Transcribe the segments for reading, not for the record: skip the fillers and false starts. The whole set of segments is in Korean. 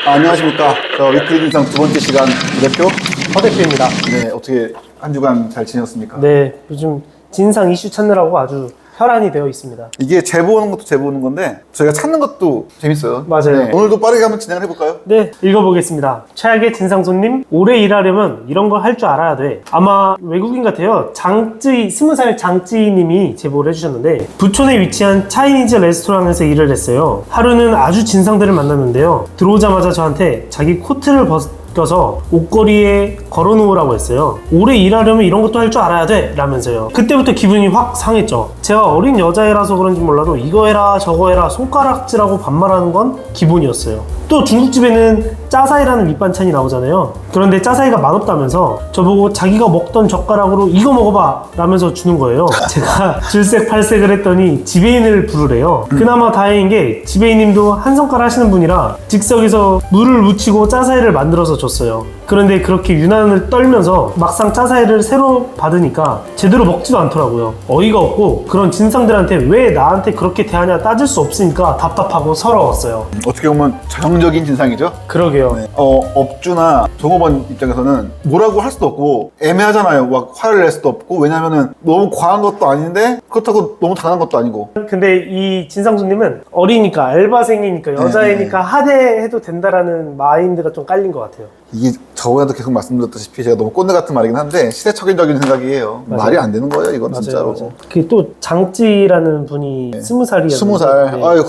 안녕하십니까. 위클리 진상 두 번째 시간 부대표 허 대표입니다. 네, 어떻게 한 주간 잘 지냈습니까? 네, 요즘 진상 이슈 찾느라고 아주 혈안이 되어 있습니다. 이게 제보 오는 것도 제보 오는 건데 저희가 찾는 것도 재밌어요. 맞아요. 네, 오늘도 빠르게 한번 진행을 해볼까요? 네, 읽어보겠습니다. 최악의 진상 손님, 오래 일하려면 이런 걸 할 줄 알아야 돼. 아마 외국인 같아요. 장쯔이, 20살 장쯔이님이 제보를 해주셨는데, 부촌에 위치한 차이니즈 레스토랑에서 일을 했어요. 하루는 아주 진상들을 만났는데요. 들어오자마자 저한테 자기 코트를 벗겨서 옷걸이에 걸어놓으라고 했어요. 오래 일하려면 이런 것도 할 줄 알아야 돼 라면서요. 그때부터 기분이 확 상했죠. 제가 어린 여자애라서 그런지 몰라도 이거 해라 저거 해라 손가락질하고 반말하는 건 기본이었어요. 또 중국집에는 짜사이라는 밑반찬이 나오잖아요. 그런데 짜사이가 맛없다면서 저보고 자기가 먹던 젓가락으로 이거 먹어봐 라면서 주는 거예요. 제가 질색팔색을 했더니 지배인을 부르래요. 그나마 다행인 게 지배인님도 한 손가락 하시는 분이라 즉석에서 물을 묻히고 짜사이를 만들어서 줬어요. 그런데 그렇게 유난을 떨면서 막상 짜사이를 새로 받으니까 제대로 먹지도 않더라고요. 어이가 없고 그런 진상들한테 왜 나한테 그렇게 대하냐 따질 수 없으니까 답답하고 서러웠어요. 어떻게 보면 전형적인 진상이죠. 그러게요. 네. 업주나 종업원 입장에서는 뭐라고 할 수도 없고 애매하잖아요. 막 화를 낼 수도 없고, 왜냐면은 너무 과한 것도 아닌데 그렇다고 너무 당한 것도 아니고. 근데 이 진상손님은 어리니까 알바생이니까 여자애니까 하대해도 된다라는 마인드가 좀 깔린 것 같아요. 이게 저번에도 계속 말씀드렸다시피 제가 너무 꼰대 같은 말이긴 한데 시대착오적인 생각이에요. 맞아요. 말이 안 되는 거예요, 이건 맞아요, 진짜로. 맞아요. 그 또 장찌라는 분이 20살이었는데 20살. 아이고,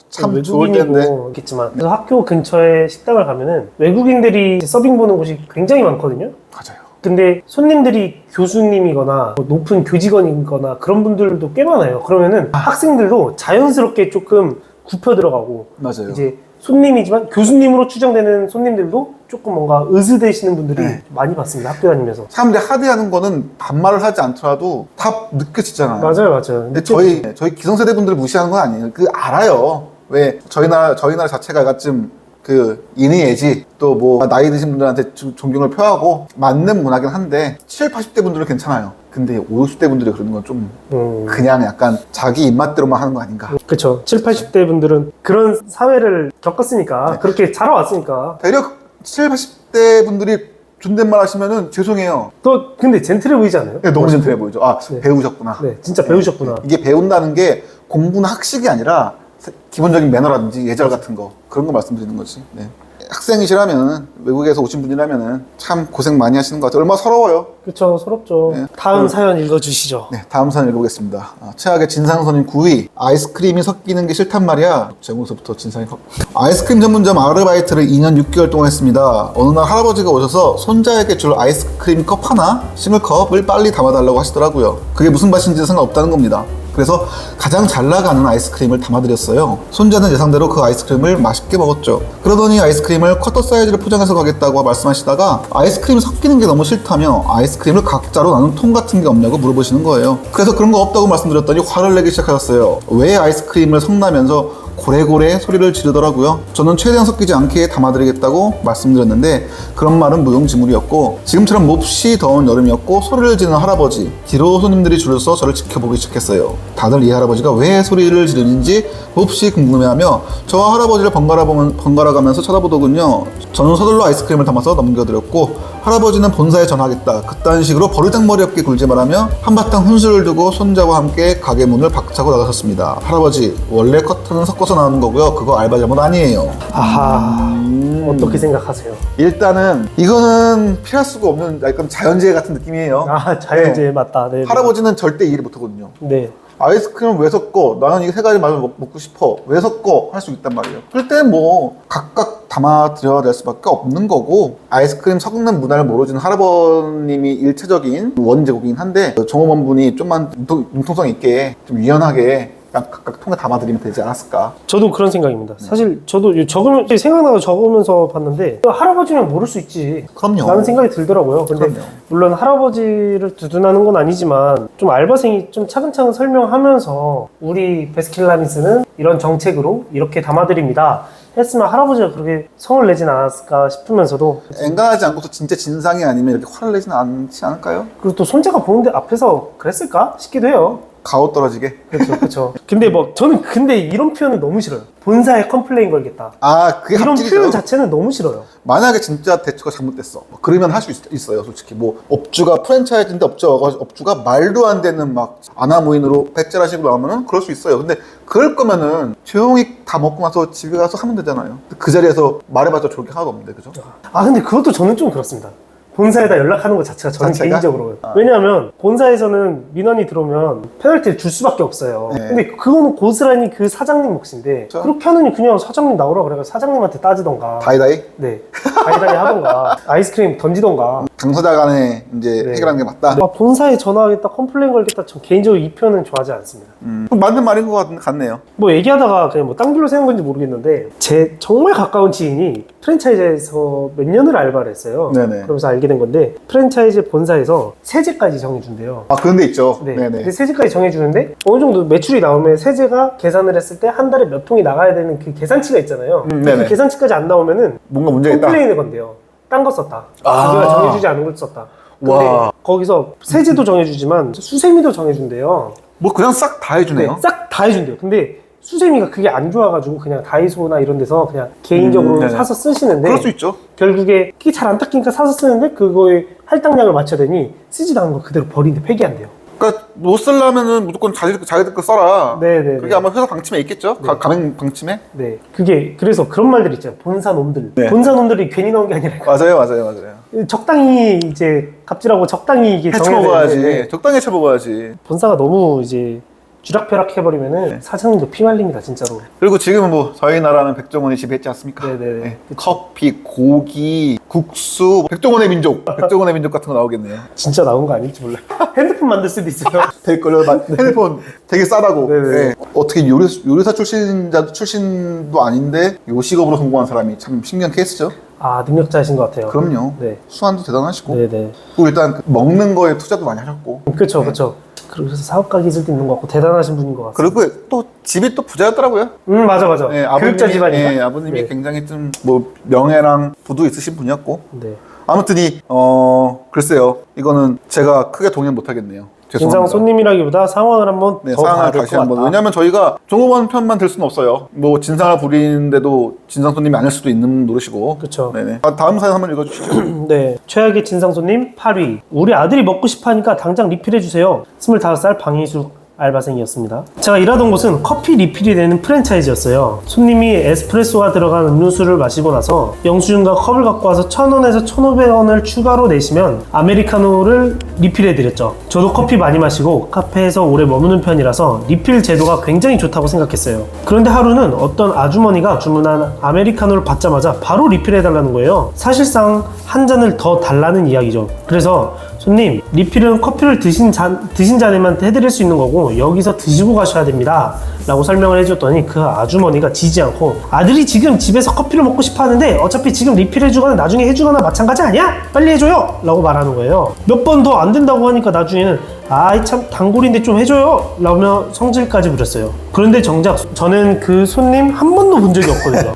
참 좋을 텐데. 외국인이겠지만 그래서 학교 근처에 식당을 가면은 외국인들이 서빙 보는 곳이 굉장히 많거든요. 맞아요. 근데 손님들이 교수님이거나 높은 교직원이거나 그런 분들도 꽤 많아요. 그러면은 학생들도 자연스럽게 조금 굽혀 들어가고, 맞아요. 이제 손님이지만 교수님으로 추정되는 손님들도 조금 뭔가 으스대시는 분들이 네. 많이 봤습니다. 학교 다니면서. 사람들이 하대하는 거는 반말을 하지 않더라도 다 느껴지잖아요. 맞아요. 근데 저희 기성세대 분들을 무시하는 건 아니에요. 알아요. 왜 저희 나라 자체가 약간 그 인의애지, 또 뭐 나이 드신 분들한테 존경을 표하고 맞는 문화긴 한데 70, 80대 분들은 괜찮아요. 근데 50, 60대 분들이 그러는 건 좀 그냥 약간 자기 입맛대로만 하는 거 아닌가. 그렇죠. 70, 80대 분들은 그런 사회를 겪었으니까, 네. 그렇게 자라왔으니까. 대략 70, 80대 분들이 존댓말 하시면은 죄송해요. 또 근데 젠틀해 보이지 않아요? 네, 너무 젠틀해 보이죠. 아, 네. 배우셨구나. 네, 진짜 배우셨구나. 이게 배운다는 게 공부나 학식이 아니라 기본적인 매너라든지 예절 같은 거, 그런 거 말씀드리는 거지. 네. 학생이시라면, 외국에서 오신 분이라면 참 고생 많이 하시는 것 같아요. 얼마나 서러워요. 그렇죠. 서럽죠. 네. 다음 사연 읽어주시죠. 네, 다음 사연 읽어보겠습니다. 최악의 진상손님 9위. 아이스크림이 섞이는 게 싫단 말이야. 제목서부터 진상이 아이스크림 전문점 아르바이트를 2년 6개월 동안 했습니다. 어느 날 할아버지가 오셔서 손자에게 줄 아이스크림 컵 하나, 싱글컵을 빨리 담아달라고 하시더라고요. 그게 무슨 맛인지 상관없다는 겁니다. 그래서 가장 잘 나가는 아이스크림을 담아드렸어요. 손자는 예상대로 그 아이스크림을 맛있게 먹었죠. 그러더니 아이스크림을 쿼터 사이즈로 포장해서 가겠다고 말씀하시다가 아이스크림이 섞이는 게 너무 싫다며 아이스크림을 각자로 나눈 통 같은 게 없냐고 물어보시는 거예요. 그래서 그런 거 없다고 말씀드렸더니 화를 내기 시작하셨어요. 왜 아이스크림을 섞나면서 고래고래 소리를 지르더라고요. 저는 최대한 섞이지 않게 담아드리겠다고 말씀드렸는데 그런 말은 무용지물이었고, 지금처럼 몹시 더운 여름이었고 소리를 지르는 할아버지, 뒤로 손님들이 줄을 서 저를 지켜보기 시작했어요. 다들 이 할아버지가 왜 소리를 지르는지 몹시 궁금해하며 저와 할아버지를 번갈아 가면서 쳐다보더군요. 저는 서둘러 아이스크림을 담아서 넘겨드렸고 할아버지는 본사에 전화하겠다, 그딴 식으로 버르장머리 없게 굴지 말하며 한바탕 훈수를 두고 손자와 함께 가게 문을 박차고 나가셨습니다. 할아버지, 원래 커터는 섞어서 나오는 거고요. 그거 알바 잘못 아니에요. 아하, 어떻게 생각하세요? 일단은 이거는 피할 수가 없는 약간 자연재해 같은 느낌이에요. 아, 자연재해 맞다. 네. 할아버지는 절대 이해를 못하거든요. 네. 아이스크림을 왜 섞어? 나는 이거 세 가지 맛을 먹고 싶어. 왜 섞어? 할 수 있단 말이에요. 그럴 때는 뭐 각각 담아드려야 될 수밖에 없는 거고, 아이스크림 섞는 문화를 모르는 할아버님이 일차적인 원제국이긴 한데 종업원분이 좀만 융통성 있게 좀 유연하게 그냥 각각 통에 담아드리면 되지 않았을까. 저도 그런 생각입니다. 사실 저도 생각나서 적으면서 봤는데 할아버지는 모를 수 있지 그럼요. 라는 생각이 들더라고요. 근데 그럼요. 물론 할아버지를 두둔하는 건 아니지만 좀 알바생이 좀 차근차근 설명하면서 우리 베스킨라빈스는 이런 정책으로 이렇게 담아드립니다 했으면 할아버지가 그렇게 성을 내진 않았을까 싶으면서도, 엔간하지 않고서 진짜 진상이 아니면 이렇게 화를 내지는 않지 않을까요? 그리고 또 손자가 보는데 앞에서 그랬을까 싶기도 해요. 가오 떨어지게. 그렇죠. 근데 뭐 저는 근데 이런 표현은 너무 싫어요. 본사에 컴플레인 걸겠다. 아, 그게 이런 합질이죠. 표현 자체는 너무 싫어요. 만약에 진짜 대처가 잘못됐어. 뭐 그러면 할 수 있어요, 솔직히. 뭐 업주가 프랜차이즈인데 업주가 말도 안 되는 막 아나무인으로 배째라식으로 나오면은 그럴 수 있어요. 근데 그럴 거면은 조용히 다 먹고 나서 집에 가서 하면 되잖아요. 그 자리에서 말해봤자 좋을 게 하나도 없는데, 그죠? 아 근데 그것도 저는 좀 그렇습니다. 본사에다 연락하는 것 자체가 저는 자체가? 개인적으로 왜냐하면 본사에서는 민원이 들어오면 페널티를 줄 수밖에 없어요. 네. 근데 그거는 고스란히 그 사장님 몫인데 그렇죠. 그렇게 하느니 그냥 사장님 나오라 그래서 사장님한테 따지던가 다이다이? 네 다이다이 하던가 아이스크림 던지던가 당사자 간에 이제 네. 해결하는 게 맞다. 아, 본사에 전화하겠다 컴플레인 걸겠다 전 개인적으로 이 표현은 좋아하지 않습니다. 맞는 말인 것 같네요. 뭐 얘기하다가 그냥 뭐 딴 길로 새는 건지 모르겠는데 제 정말 가까운 지인이 프랜차이즈에서 몇 년을 알바를 했어요. 네네. 그러면서 알게 된 건데 프랜차이즈 본사에서 세제까지 정해준대요. 아, 그런 데 있죠. 네. 네네. 근데 세제까지 정해주는데 어느 정도 매출이 나오면 세제가 계산을 했을 때 한 달에 몇 통이 나가야 되는 그 계산치가 있잖아요. 네네. 그 계산치까지 안 나오면은 뭔가 문제가 있다. 컴플레인을 건대요. 딴 거 썼다. 아. 우리가 정해주지 않은 걸 썼다. 근데 와. 거기서 세제도 정해주지만 수세미도 정해준대요. 뭐 그냥 싹 다 해주네요. 네, 싹 다 해준대요. 근데 수세미가 그게 안 좋아가지고 그냥 다이소나 이런 데서 그냥 개인적으로 네네. 사서 쓰시는데 그럴 수 있죠. 결국에 그게 잘 안 닦이니까 사서 쓰는데 그거에 할당량을 맞춰야 되니 쓰지도 않은 거 그대로 버리는데 폐기한대요. 그러니까 못 쓰려면은 무조건 자기들 거 써라. 네네네. 그게 아마 회사 방침에 있겠죠. 네. 가맹 방침에. 네, 그게 그래서 그런 말들 있잖아요. 본사 놈들. 네. 본사 놈들이 괜히 나온 게 아니라 맞아요. 적당히 이제 갑질하고 적당히 이게 정해야 해쳐먹어야지. 되는데 적당히 해쳐먹어야지. 본사가 너무 이제 쥐락펴락 해버리면은 네. 사장님도 피말립니다 진짜로. 그리고 지금은 뭐 저희 나라는 백종원이 지배했지 않습니까? 네네네. 네. 그쵸. 커피, 고기, 국수, 백종원의 민족, 백종원의 민족 같은 거 나오겠네요. 진짜 나온 거 아닐지 몰라요. 핸드폰 만들 수도 있어요. 될걸요. 핸드폰 되게 싸다고. 네네. 네. 어떻게 요리사 출신도 아닌데 요식업으로 성공한 사람이 참 신기한 케이스죠. 아 능력자이신 것 같아요. 그럼요. 네. 수완도 대단하시고. 네네. 그리고 일단 그 먹는 거에 투자도 많이 하셨고. 그렇죠, 그렇죠. 그래서 사업가 기질도 있는 것 같고 대단하신 분인 것 같습니다. 그리고 또 집이 또 부자였더라고요. 맞아. 네, 교육자 집안인가? 네, 아버님이 네. 굉장히 좀 뭐 명예랑 부도 있으신 분이었고. 네. 아무튼 글쎄요. 이거는 제가 크게 동의는 못하겠네요. 진상 죄송합니다. 손님이라기보다 상황을 한번 네, 더 봐야 상황을 될 다시 것 한번. 같다. 왜냐면 저희가 종업원 편만 들 수는 없어요. 뭐 진상을 부리는데도 진상 손님이 아닐 수도 있는 노릇이고. 그쵸. 네네. 다음 사연 한번 읽어주시죠. 네. 최악의 진상 손님 8위. 우리 아들이 먹고 싶어 하니까 당장 리필해주세요. 25살 방희숙 알바생이었습니다. 제가 일하던 곳은 커피 리필이 되는 프랜차이즈였어요. 손님이 에스프레소가 들어간 음료수를 마시고 나서 영수증과 컵을 갖고 와서 1,000원에서 1,500원을 추가로 내시면 아메리카노를 리필해드렸죠. 저도 커피 많이 마시고 카페에서 오래 머무는 편이라서 리필 제도가 굉장히 좋다고 생각했어요. 그런데 하루는 어떤 아주머니가 주문한 아메리카노를 받자마자 바로 리필해달라는 거예요. 사실상 한 잔을 더 달라는 이야기죠. 그래서 손님, 리필은 커피를 드신 잔에만 해드릴 수 있는 거고 여기서 드시고 가셔야 됩니다 라고 설명을 해줬더니 그 아주머니가 지지 않고 아들이 지금 집에서 커피를 먹고 싶어 하는데 어차피 지금 리필해주거나 나중에 해주거나 마찬가지 아니야? 빨리 해줘요! 라고 말하는 거예요. 몇 번 더 안 된다고 하니까 나중에는 아이 참 단골인데 좀 해줘요! 라며 성질까지 부렸어요. 그런데 정작 저는 그 손님 한 번도 본 적이 없거든요.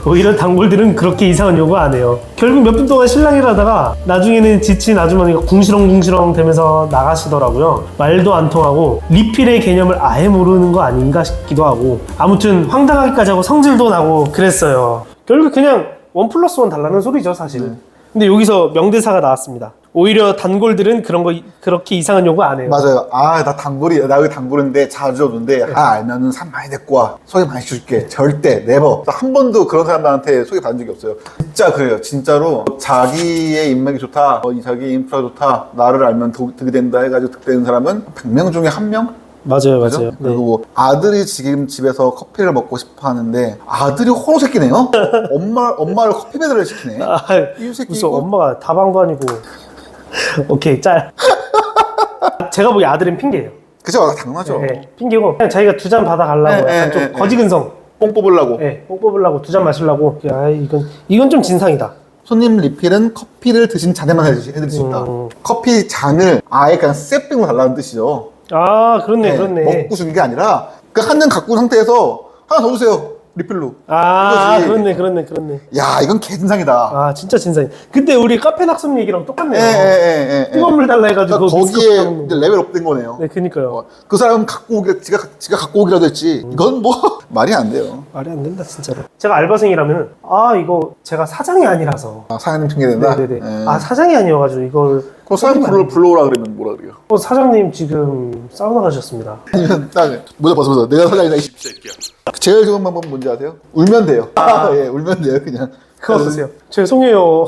오히려 단골들은 그렇게 이상한 요구 안 해요. 결국 몇 분 동안 실랑이를 하다가 나중에는 지친 아주머니가 궁시렁궁시렁 되면서 나가시더라고요. 말도 안 통하고 리필의 개념을 아예 모르는 거 아닌가 싶기도 하고 아무튼 황당하기까지 하고 성질도 나고 그랬어요. 결국 그냥 1+1 달라는 소리죠 사실. 근데 여기서 명대사가 나왔습니다. 오히려 단골들은 그런 거 그렇게 이상한 요구 안 해요. 맞아요. 나 여기 단골인데 자주 오는데 알면은 산 많이 데리고 와. 소개 많이 시켜줄게. 절대 네버. 한 번도 그런 사람들한테 소개 받은 적이 없어요. 진짜 그래요. 진짜로 자기의 인맥이 좋다. 자기 인프라 좋다. 나를 알면 득이 된다 해가지고 득되는 사람은 100명 중에 1명? 맞아요. 그죠? 네. 그리고 아들이 지금 집에서 커피를 먹고 싶어 하는데 아들이 호로 새끼네요? 엄마를 커피 배달을 시키네. 이 새끼 무슨 이거. 엄마가 다방도 아니고. 오케이 짤. 제가 보기 아들은 핑계예요. 그죠? 당연하죠. 네, 핑계고 그냥 자기가 2잔 받아가려고 네, 약간 네, 좀 네, 거지근성. 뽕 뽑으려고. 네, 뽕 뽑으려고 2잔 마시려고. 이건 좀 진상이다. 손님 리필은 커피를 드신 잔에만 해드릴 수 있다. 커피 잔을 아예 그냥 세팅으로 달라는 뜻이죠. 아 그렇네. 먹고 주는 게 아니라 그 한 잔 갖고 온 상태에서 하나 더 주세요. 리필로. 아, 이거지. 그렇네. 야, 이건 개진상이다. 아, 진짜 진상이. 그때 우리 카페 낙섭 얘기랑 똑같네요. 예. 뜨거운 물 달라 해가지고. 그러니까 거기에 미스커피 하는 이제 거. 레벨 업된 거네요. 네, 그니까요. 그 사람은 갖고 오기, 지가 갖고 오기라도 했지. 이건 뭐 말이 안 돼요. 말이 안 된다, 진짜로. 제가 알바생이라면, 이거 제가 사장이 아니라서. 아, 사장님 핑계댄다. 네네네. 예. 사장이 아니어가지고 이걸. 그 사장님 불러오라 그러면 뭐라 그래요? 사장님 지금 사우나 가셨습니다. 아니면 딱 모자 벗어서 내가 사장이다 이 새끼야. 제일 좋은 방법은 뭔지 아세요? 울면 돼요. 예, 울면 돼요 그냥. 그거 어떠세요? 죄송해요.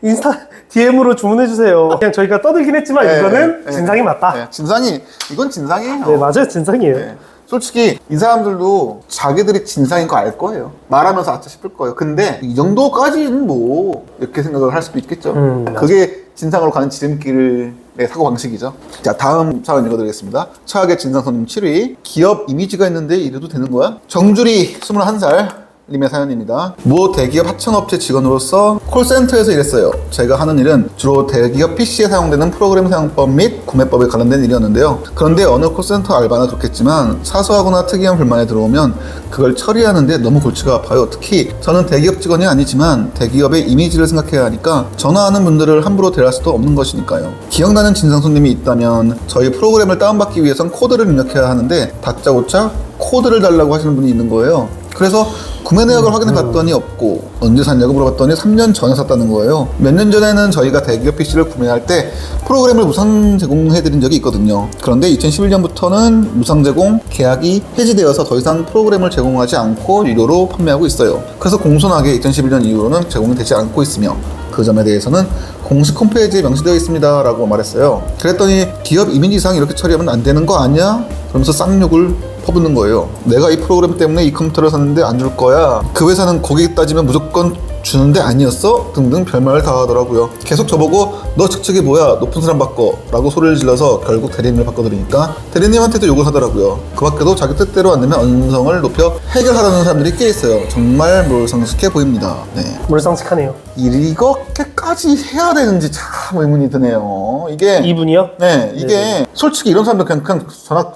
인스타 DM으로 주문해주세요. 그냥 저희가 떠들긴 했지만 이거는 진상이 맞다. 예, 진상이 이건 진상이에요. 네, 맞아요. 진상이에요. 예. 솔직히 이 사람들도 자기들이 진상인 거 알 거예요. 말하면서 아차 싶을 거예요. 근데 이 정도까지는 뭐 이렇게 생각을 할 수도 있겠죠. 그게 진상으로 가는 지름길의 사고방식이죠. 자, 다음 사연 읽어드리겠습니다. 최악의 진상 손님 7위. 기업 이미지가 있는데 이래도 되는 거야? 정주리 21살 님의 사연입니다. 모 대기업 하청업체 직원으로서 콜센터에서 일했어요. 제가 하는 일은 주로 대기업 PC에 사용되는 프로그램 사용법 및 구매법에 관련된 일이었는데요. 그런데 어느 콜센터 알바나 그렇겠지만 사소하거나 특이한 불만이 들어오면 그걸 처리하는데 너무 골치가 아파요. 특히 저는 대기업 직원이 아니지만 대기업의 이미지를 생각해야 하니까 전화하는 분들을 함부로 대할 수도 없는 것이니까요. 기억나는 진상 손님이 있다면 저희 프로그램을 다운받기 위해선 코드를 입력해야 하는데 다짜고짜 코드를 달라고 하시는 분이 있는 거예요. 그래서 구매 내역을 확인해 봤더니 없고 언제 샀냐고 물어봤더니 3년 전에 샀다는 거예요. 몇 년 전에는 저희가 대기업 PC를 구매할 때 프로그램을 무상 제공해드린 적이 있거든요. 그런데 2011년부터는 무상 제공 계약이 해지되어서 더 이상 프로그램을 제공하지 않고 유료로 판매하고 있어요. 그래서 공손하게 2011년 이후로는 제공이 되지 않고 있으며 그 점에 대해서는 공식 홈페이지에 명시되어 있습니다 라고 말했어요. 그랬더니 기업 이미지상 이렇게 처리하면 안 되는 거 아니야? 그러면서 쌍욕을 퍼붓는 거예요. 내가 이 프로그램 때문에 이 컴퓨터를 샀는데 안 줄 거야. 그 회사는 고객이 따지면 무조건 주는데 아니었어? 등등 별말을 다 하더라고요. 계속 저보고 너 직책이 뭐야? 높은 사람 바꿔 라고 소리를 질러서 결국 대리님을 바꿔드리니까 대리님한테도 욕을 하더라고요. 그 밖에도 자기 뜻대로 안 되면 언성을 높여 해결하려는 사람들이 꽤 있어요. 정말 몰상식해 보입니다. 네. 몰상식하네요. 이렇게까지 해야 되는지 참 의문이 드네요. 이게 이분이요? 네, 이게 솔직히 이런 사람들 그냥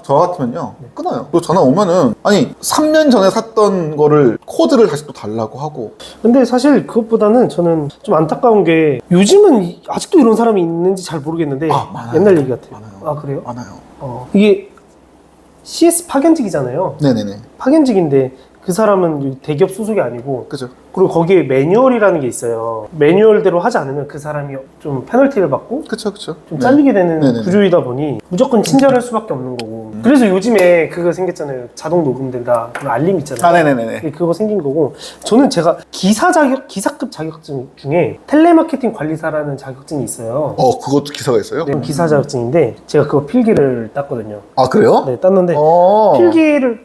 저 같으면요 끊어요. 그리고 전화 오면은 아니 3년 전에 샀던 거를 코드를 다시 또 달라고 하고. 근데 사실 그것보다는 저는 좀 안타까운 게 요즘은 아직도 이런 사람이 있는지 잘 모르겠는데 많아요. 옛날 얘기 같아요. 많아요. 아, 그래요? 많아요. 이게 CS 파견직이잖아요. 네네네. 파견직인데 그 사람은 대기업 소속이 아니고 그죠. 그리고 거기에 매뉴얼이라는 게 있어요. 매뉴얼대로 하지 않으면 그 사람이 좀 페널티를 받고 그쵸. 좀 잘리게 되는 네네네. 구조이다 보니 무조건 친절할 수밖에 없는 거고. 그래서 요즘에 그거 생겼잖아요. 자동 녹음된다. 그런 알림 있잖아요. 아, 네네네. 그거 생긴 거고. 저는 제가 기사급 자격증 중에 텔레마케팅 관리사라는 자격증이 있어요. 그것도 기사가 있어요? 네, 기사 자격증인데 제가 그거 필기를 땄거든요. 아, 그래요? 네, 땄는데 필기를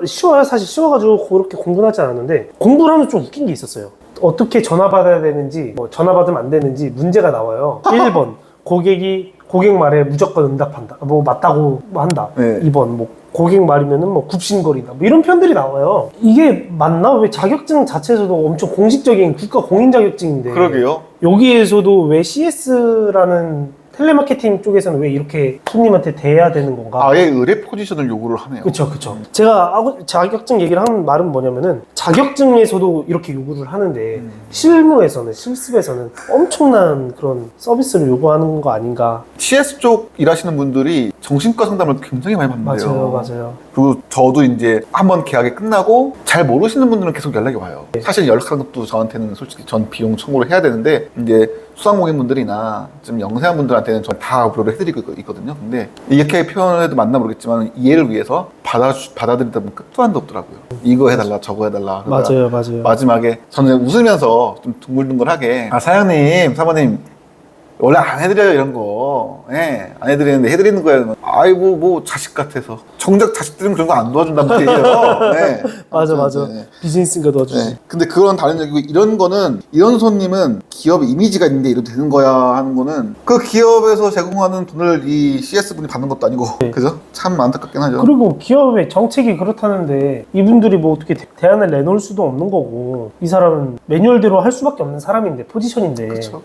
쉬워요. 사실 쉬워가지고 그렇게 공부는 하지 않았는데 공부를 하면 좀 웃긴 게 있었어요. 어떻게 전화 받아야 되는지, 전화 받으면 안 되는지 문제가 나와요. 1번 고객 말에 무조건 응답한다. 맞다고 한다. 네. 2번 고객 말이면은 굽신거린다. 이런 표현들이 나와요. 이게 맞나? 왜 자격증 자체에서도 엄청 공식적인 국가 공인 자격증인데 그러게요. 여기에서도 왜 CS라는 텔레마케팅 쪽에서는 왜 이렇게 손님한테 대해야 되는 건가? 아예 의뢰 포지션을 요구를 하네요. 그쵸. 제가 자격증 얘기를 하는 말은 뭐냐면은 자격증에서도 이렇게 요구를 하는데 실습에서는 엄청난 그런 서비스를 요구하는 거 아닌가. CS 쪽 일하시는 분들이 정신과 상담을 굉장히 많이 받는데요. 맞아요. 그리고 저도 이제 한번 계약이 끝나고 잘 모르시는 분들은 계속 연락이 와요. 사실 연락하는 것도 저한테는 솔직히 전 비용 청구를 해야 되는데 이제 수상고객분들이나 좀 영세한 분들한테는 전 다 무료로 해드리고 있거든요. 근데 이렇게 표현해도 맞나 모르겠지만 이해를 위해서 받아들이다 보면 끝도 한도 없더라고요. 이거 해달라 저거 해달라. 맞아요. 마지막에 저는 웃으면서 좀 둥글둥글하게 사장님 사모님 원래 안 해드려요 이런 거. 예, 안 해드리는데 해드리는 거예요. 아이고 뭐 자식 같아서 정작 자식들은 그런 거 안 도와준단 말이에요. 네. 맞아. 네. 비즈니스인가 도와주지. 네. 근데 그건 다른 얘기고 이런 손님은 기업 이미지가 있는데 이래도 되는 거야 하는 거는 그 기업에서 제공하는 돈을 이 CS 분이 받는 것도 아니고 그죠? 참 안타깝긴 하죠. 그리고 기업의 정책이 그렇다는데 이분들이 어떻게 대안을 내놓을 수도 없는 거고 이 사람은 매뉴얼대로 할 수밖에 없는 사람인데 포지션인데 그렇죠.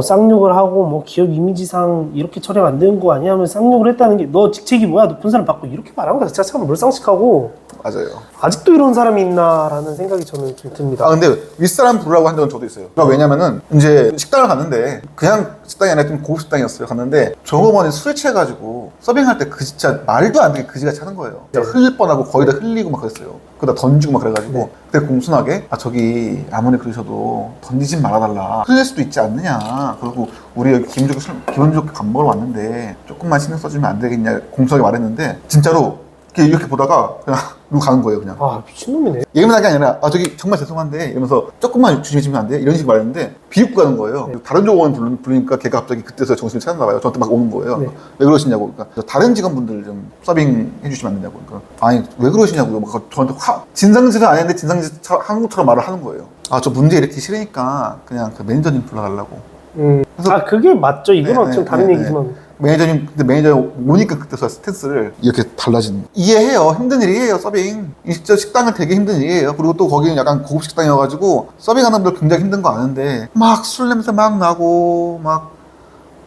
쌍욕을 하고 기업 이미지상 이렇게 처리하면 안 되는 거 아니야 하면 쌍욕을 했다는 게 너 직책이 뭐야 높은 사람 받고 이렇게 말하는 거 자체가 참 몰상식하고 맞아요. 아직도 이런 사람이 있나라는 생각이 저는 좀 듭니다. 아 근데 윗사람 부르라고 한 적은 저도 있어요. 그러니까 왜냐면은 이제 식당을 갔는데 그냥 식당이 아니라 좀 고급 식당이었어요. 갔는데 종업원이 술에 취해가지고 서빙할 때 그 진짜 말도 안 되게 그지같이 하는 거예요. 진짜 흘릴 뻔하고 거의 다 흘리고 막 그랬어요. 그러다 던지고 막 그래가지고 그때 공손하게 아 저기 아무리 그러셔도 던지진 말아달라. 흘릴 수도 있지 않느냐. 그리고 우리 여기 기분 좋게 밥 먹으러 왔는데 조금만 신경 써주면 안 되겠냐 공손하게 말했는데 진짜로 이렇게 보다가 그냥 누구 가는 거예요 그냥. 아 미친놈이네. 예민하게 아니라 아 저기 정말 죄송한데 이러면서 조금만 주시면 안 돼요? 이런 식으로 말했는데 비웃고 가는 거예요. 다른 조공원 부르니까 걔가 갑자기 그때서 정신을 차렸나 봐요. 저한테 막 오는 거예요. 네. 왜 그러시냐고. 그러니까 다른 직원분들 좀 서빙 해주시면 안 되냐고. 그러니까 아니 왜 그러시냐고요. 막 저한테 진상짓을 안 했는데 진상짓 하는 것처럼 말을 하는 거예요. 아 저 문제 이렇게 싫으니까 그냥 그 매니저님 불러달라고. 아 그게 맞죠. 이거는 네, 좀 네, 다른 네, 얘기지만. 매니저님, 근데 매니저 오니까 그때 저 스탠스를 이렇게 달라지는 거. 이해해요. 힘든 일이에요, 서빙. 진짜 식당은 되게 힘든 일이에요. 그리고 또 거기는 약간 고급 식당이어가지고 서빙하는 분들 굉장히 힘든 거 아는데 막 술 냄새 막 나고 막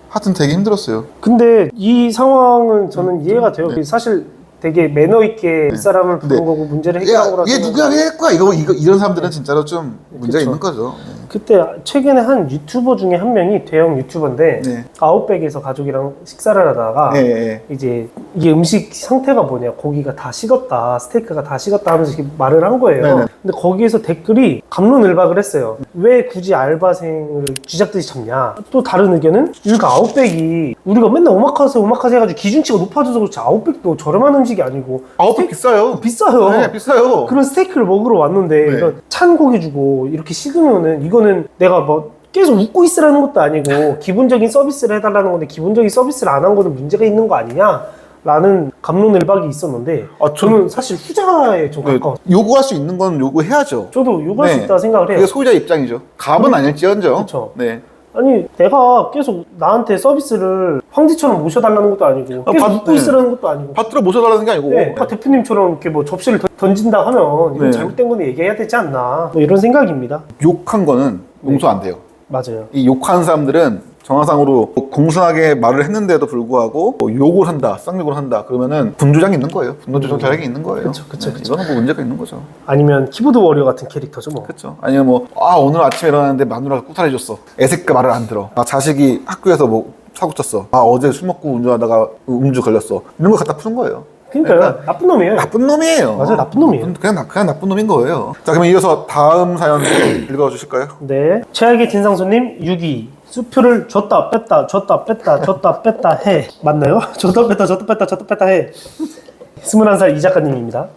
하여튼 되게 힘들었어요. 근데 이 상황은 저는 이해가 돼요. 사실 되게 매너 있게 윗사람을 부른 네. 거고 문제를 해결하고 얘 누구야 할 거야 이런 사람들은 진짜로 좀 문제가 그쵸. 있는 거죠. 그때 최근에 한 유튜버 중에 한 명이 대형 유튜버인데 네. 아웃백에서 가족이랑 식사를 하다가 네. 네. 이제 이게 음식 상태가 뭐냐 고기가 다 식었다 스테이크가 다 식었다 하면서 이렇게 말을 한 거예요. 네네. 근데 거기에서 댓글이 갑론을박을 했어요. 왜 굳이 알바생을 쥐잡듯이 잡냐. 또 다른 의견은 이거 아웃백이 우리가 맨날 오마카세 해가지고 기준치가 높아져서 그렇지 아웃백도 저렴한 음식이 아니고 아웃백 비싸요. 비싸요. 네, 비싸요. 그런 스테이크를 먹으러 왔는데 네. 이런 찬 고기 주고 이렇게 식으면은 이거는 내가 뭐 계속 웃고 있으라는 것도 아니고 기본적인 서비스를 해달라는 건데 기본적인 서비스를 안 한 거는 문제가 있는 거 아니냐? 라는 갑론을박이 있었는데 저는 사실 후자에 좀 가까워. 요구할 수 있는 건 요구해야죠. 저도 요구할 수 네. 있다 생각을 해요. 그게 소유자 입장이죠. 갑은 아닐지언정. 그쵸. 네. 아니 내가 계속 나한테 서비스를 황제처럼 모셔달라는 것도 아니고 계속 웃고 네. 있으라는 것도 아니고 받들어 모셔달라는 게 아니고. 네, 아까 대표님처럼 이렇게 뭐 접시를 던진다 하면 이건 네. 잘못된 거는 얘기해야 되지 않나 뭐 이런 생각입니다. 욕한 거는 용서 안 돼요. 맞아요. 이 욕하는 사람들은 정화상으로 공손하게 말을 했는데도 불구하고 뭐 욕을 한다, 쌍욕을 한다 그러면은 분조장이 있는 거예요. 분노조정 자력이 있는 거예요. 그쵸. 이거는 뭐 문제가 있는 거죠. 아니면 키보드 워리어 같은 캐릭터죠 뭐. 그렇죠. 아니면 뭐 오늘 아침에 일어났는데 마누라가 꾸탈해줬어. 애새끼가 말을 안 들어. 자식이 학교에서 뭐 사고 쳤어. 어제 술 먹고 운전하다가 음주 걸렸어. 이런 거 갖다 푸는 거예요. 그러니까요. 나쁜 놈이에요. 나쁜 놈이에요. 맞아요, 나쁜 놈이에요. 그냥 나쁜 놈인 거예요. 자, 그러면 이어서 다음 사연 읽어주실까요? 네. 최악의 진상손님 6위. 수표를 줬다 뺐다 해. 맞나요? 줬다 뺐다 해. 21살 이 작가님입니다.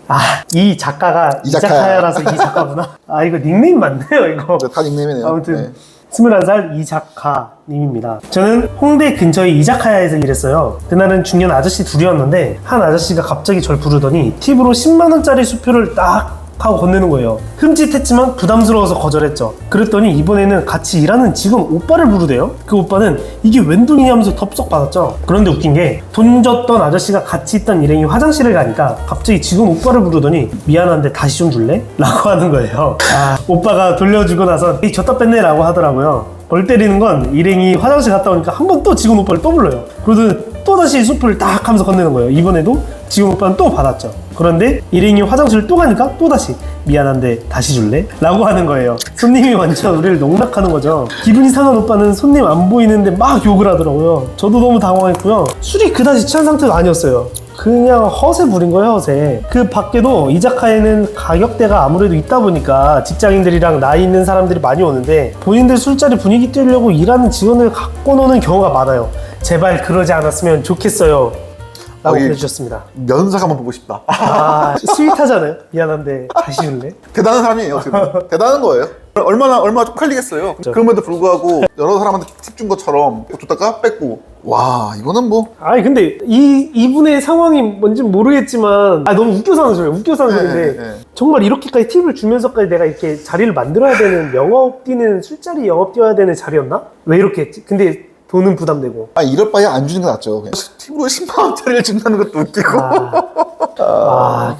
이 작가가 이자카야라서 이 작가구나. 이거 닉네임 맞네요, 이거. 다 닉네임이네요. 아무튼 네. 21살 이자카님입니다. 저는 홍대 근처의 이자카야에서 일했어요. 그날은 중년 아저씨 둘이었는데 한 아저씨가 갑자기 절 부르더니 팁으로 10만원짜리 수표를 딱 하고 건네는 거예요. 흠칫했지만 부담스러워서 거절했죠. 그랬더니 이번에는 같이 일하는 직원 오빠를 부르대요. 그 오빠는 이게 웬 돈이냐 하면서 덥석 받았죠. 그런데 웃긴 게 돈 줬던 아저씨가 같이 있던 일행이 화장실을 가니까 갑자기 직원 오빠를 부르더니 미안한데 다시 좀 줄래? 라고 하는 거예요. 오빠가 돌려주고 나서 에이 줬다 뺐네 라고 하더라고요. 골 때리는 건 일행이 화장실 갔다 오니까 한 번 또 직원 오빠를 또 불러요. 그러더니 또다시 수표를 딱 하면서 건네는 거예요. 이번에도 직원 오빠는 또 받았죠. 그런데 일행이 화장실을 또 가니까 또다시 미안한데 다시 줄래? 라고 하는 거예요. 손님이 완전 우리를 농락하는 거죠. 기분이 상한 오빠는 손님 안 보이는데 막 욕을 하더라고요. 저도 너무 당황했고요. 술이 그다지 취한 상태가 아니었어요. 그냥 허세 부린 거예요, 허세. 그 밖에도 이자카에는 가격대가 아무래도 있다 보니까 직장인들이랑 나이 있는 사람들이 많이 오는데 본인들 술자리 분위기 띄우려고 일하는 직원을 갖고 노는 경우가 많아요. 제발 그러지 않았으면 좋겠어요. 라고 보내주셨습니다. 면사가 한번 보고 싶다. 스윗하잖아요. 미안한데 다시 줄래? 대단한 사람이에요, 지금. 대단한 거예요. 얼마나 쪽팔리겠어요. 그럼에도 불구하고 여러 사람한테 팁 준 것처럼 줬다가 뺏고. 와, 이거는 뭐. 근데 이분의 상황이 뭔지 모르겠지만 너무 웃겨서 하는 소리예요. 웃겨서 하는 소리인데 네. 정말 이렇게까지 팁을 주면서까지 내가 이렇게 자리를 만들어야 되는 영업 뛰는 술자리 영업 뛰어야 되는 자리였나? 왜 이렇게 했지? 근데 돈은 부담되고. 이럴 바에 안 주는 게 낫죠. 그냥 팁으로 10만원짜리를 준다는 것도 웃기고.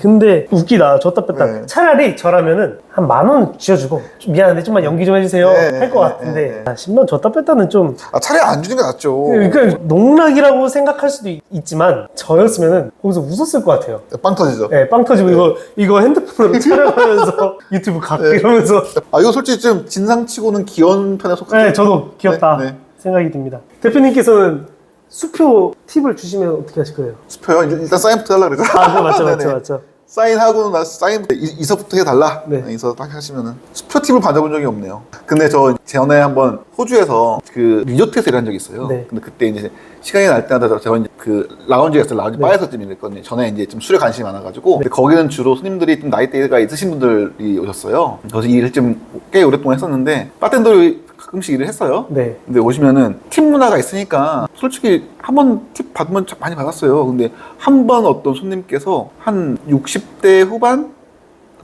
근데 웃기다. 줬다 뺐다. 네. 차라리 저라면은 한 10,000원 쥐어주고 좀 미안한데 좀만 연기 좀 해주세요 네, 할 것 네, 같은데 네. 10만 줬다 뺐다는 좀 차라리 안 주는 게 낫죠. 그러니까 농락이라고 생각할 수도 있지만 저였으면은 거기서 웃었을 것 같아요. 빵 터지죠. 네, 빵 터지고 이거 핸드폰으로 촬영하면서 유튜브 각 이러면서 이거 솔직히 좀 진상치고는 귀여운 편에 속하죠. 네, 저도 귀엽다 네, 네. 생각이 듭니다. 대표님께서는 수표 팁을 주시면 어떻게 하실 거예요? 수표요? 일단 사인부터 하려고 그러죠. 네, 맞죠, 맞죠, 네네. 맞죠. 사인하고 나 사인부터 이서부터 해달라. 네. 이서 딱 하시면은 수표 팁을 받아본 적이 없네요. 근데 저 전에 한번 호주에서 그 리조트에서 일한 적이 있어요. 네. 근데 그때 이제 시간이 날 때마다 제가 이제 그 라운지가 있어요. 라운지 네. 바에서 좀 일했거든요. 전에 이제 좀 술에 관심이 많아가지고 근데 거기는 주로 손님들이 좀 나이대가 있으신 분들이 오셨어요. 거기서 일을 좀 꽤 오랫동안 했었는데 바텐더로 가끔씩 일을 했어요. 네. 근데 오시면은 팁 문화가 있으니까 솔직히 한 번 팁 받으면 참 많이 받았어요. 근데 한 번 어떤 손님께서 한 60대 후반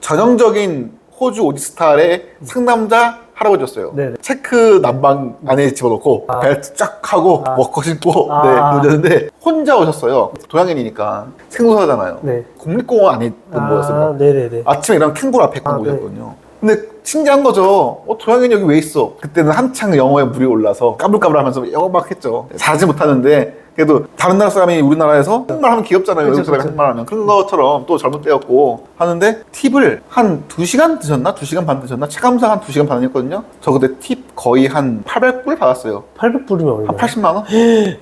전형적인 호주 오지 스타일의 상남자 할아버지였어요. 네네. 체크 난방 안에 집어넣고 벨트 쫙 하고 워커 신고 그러셨는데 혼자 오셨어요. 동양인이니까 생소하잖아요. 네. 국립공원 안에 있던 거였어요. 네네네. 아침에 일어나면 캥거루 앞에 있고 네. 오셨거든요. 근데 신기한 거죠. 동양인이 여기 왜 있어? 그때는 한창 영어에 물이 올라서 까불까불하면서 영어 막 했죠. 잘하지 못하는데 그래도 다른 나라 사람이 우리나라에서 한국말 하면 귀엽잖아요. 그쵸, 외국 사람이 그쵸. 한국말 하면. 그런 것처럼 또 젊은 때였고 하는데 팁을 한 2시간 드셨나? 2시간 반 드셨나? 체감상 한 2시간 반이었거든요. 저 그때 팁 거의 한 800불 받았어요. 800불이면 한 얼마예요? 80만 원?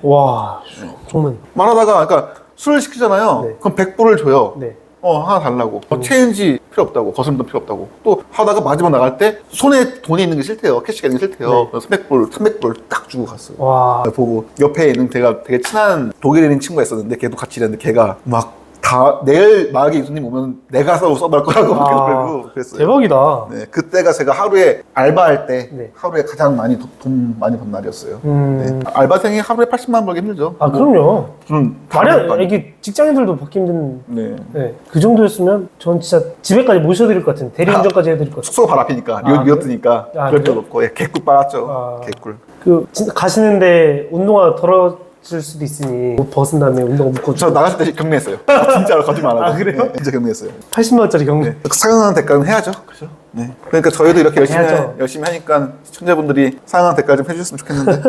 와, 정말. 말하다가 그러니까 술을 시키잖아요. 네. 그럼 100불을 줘요. 네. 하나 달라고. 체인지 필요 없다고. 거스름돈 필요 없다고. 또 하다가 마지막 나갈 때 손에 돈이 있는 게 싫대요. 캐시가 있는 게 싫대요. 네. 그래서 300불 딱 주고 갔어요. 와. 보고 옆에 있는 제가 되게 친한 독일인 친구가 있었는데 걔도 같이 일했는데 걔가 막 다 내일 만약에 이 손님 오면 내가 써볼 거라고 그러고 그랬어요. 대박이다. 네, 그때가 제가 하루에 알바할 때 네. 하루에 가장 많이 돈 많이 번 날이었어요. 음. 네. 알바생이 하루에 80만 원 벌기 힘들죠. 그럼요. 좀 말야 이게 직장인들도 받기 힘든. 네. 네. 그 정도였으면 전 진짜 집에까지 모셔드릴 것 같은 대리운전까지 해드릴 것 같은. 숙소가 바로 앞이니까 그래요? 리어트니까 그럴 필요 그래요? 없고 개꿀 빨았죠. 개꿀. 가시는데 운동화 덜어질 수도 있으니 옷 벗은 다음에 운동화 묶고. 저 나갔을 때 경매했어요. 진짜로 거짓말 안 하고. 그래요? 네, 진짜 경매했어요. 80만 원짜리 경매. 상응하는 대가는 해야죠. 그죠? 네. 그러니까 저희도 이렇게 해야죠. 열심히 하니까 시청자분들이 상응하는 대가 좀 해주셨으면 좋겠는데.